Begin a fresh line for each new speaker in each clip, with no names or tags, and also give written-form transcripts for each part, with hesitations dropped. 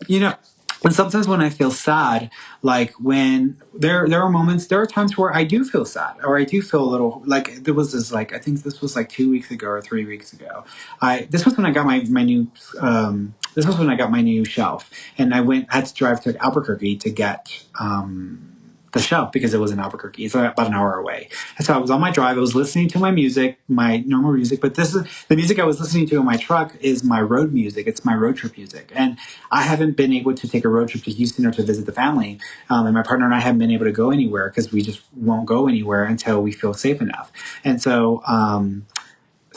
You know, and sometimes when I feel sad, like when there are times where I do feel sad, or I do feel a little like there was this like I think this was like 2 weeks ago or 3 weeks ago. I this was when I got my new this was when I got my new shelf, and had to drive to Albuquerque to get the shelf because it was in Albuquerque. It's about an hour away. And so I was on my drive. I was listening to my music, my normal music, but this is the music I was listening to in my truck is my road music. It's my road trip music. And I haven't been able to take a road trip to Houston or to visit the family. And my partner and I haven't been able to go anywhere because we just won't go anywhere until we feel safe enough. And so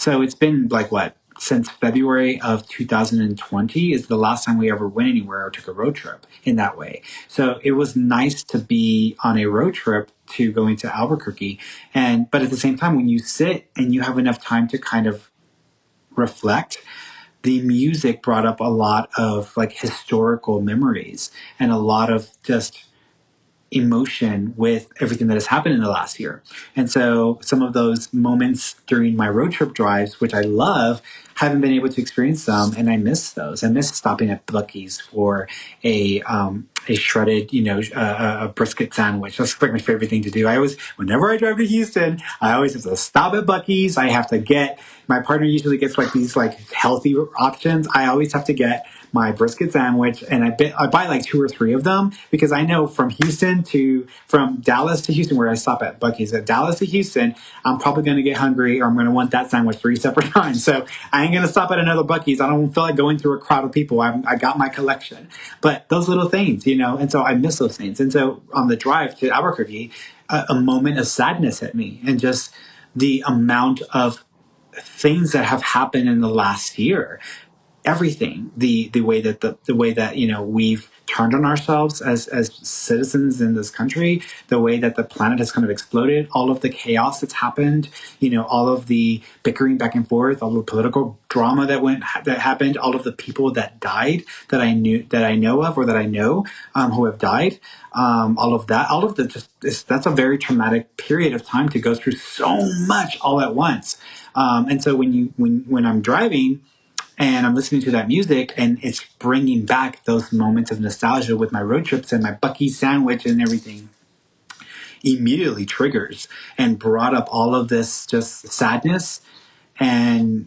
it's been like what? Since February of 2020 is the last time we ever went anywhere or took a road trip in that way. So it was nice to be on a road trip to going to Albuquerque. But at the same time, when you sit and you have enough time to kind of reflect, the music brought up a lot of like historical memories and a lot of just emotion with everything that has happened in the last year. And so some of those moments during my road trip drives, which I love, haven't been able to experience them, and I miss those. I miss stopping at Buc-ee's for a shredded, a brisket sandwich. That's like my favorite thing to do. Whenever I drive to Houston, I always have to stop at Buc-ee's. I have to get, my partner usually gets like these like healthy options. I always have to get my brisket sandwich, and I buy like two or three of them because I know from Dallas to Houston, where I stop at Buc-ee's, at Dallas to Houston, I'm probably going to get hungry or I'm going to want that sandwich 3 separate times. So I ain't going to stop at another Buc-ee's. I don't feel like going through a crowd of people. I got my collection, but those little things, and so I miss those things. And so on the drive to Albuquerque, a moment of sadness hit me, and just the amount of things that have happened in the last year, everything, the way that we've turned on ourselves as citizens in this country, the way that the planet has kind of exploded, all of the chaos that's happened, all of the bickering back and forth, all the political drama that happened, all of the people that died that I know of, or that I know who have died, that's a very traumatic period of time to go through so much all at once. And so when I'm driving and I'm listening to that music, and it's bringing back those moments of nostalgia with my road trips and my Buc-ee's sandwich and everything, immediately triggers and brought up all of this just sadness and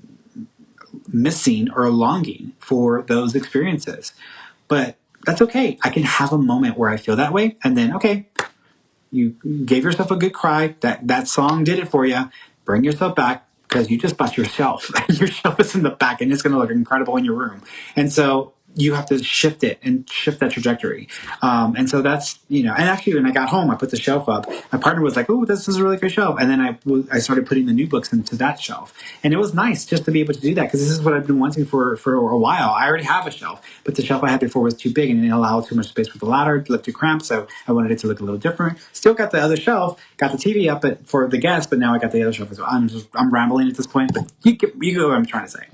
missing or longing for those experiences. But that's okay. I can have a moment where I feel that way, and then, okay, you gave yourself a good cry. That song did it for you. Bring yourself back, because you just bought your shelf. Your shelf is in the back, and it's going to look incredible in your room. And so you have to shift it and shift that trajectory. And so that's, and actually when I got home, I put the shelf up. My partner was like, "Oh, this is a really great shelf." And then I started putting the new books into that shelf. And it was nice just to be able to do that, because this is what I've been wanting for a while. I already have a shelf, but the shelf I had before was too big and it didn't allow too much space with the ladder. It looked too cramped, so I wanted it to look a little different. Still got the other shelf, got the TV up for the guests, but now I got the other shelf as well. I'm rambling at this point, but you get what I'm trying to say.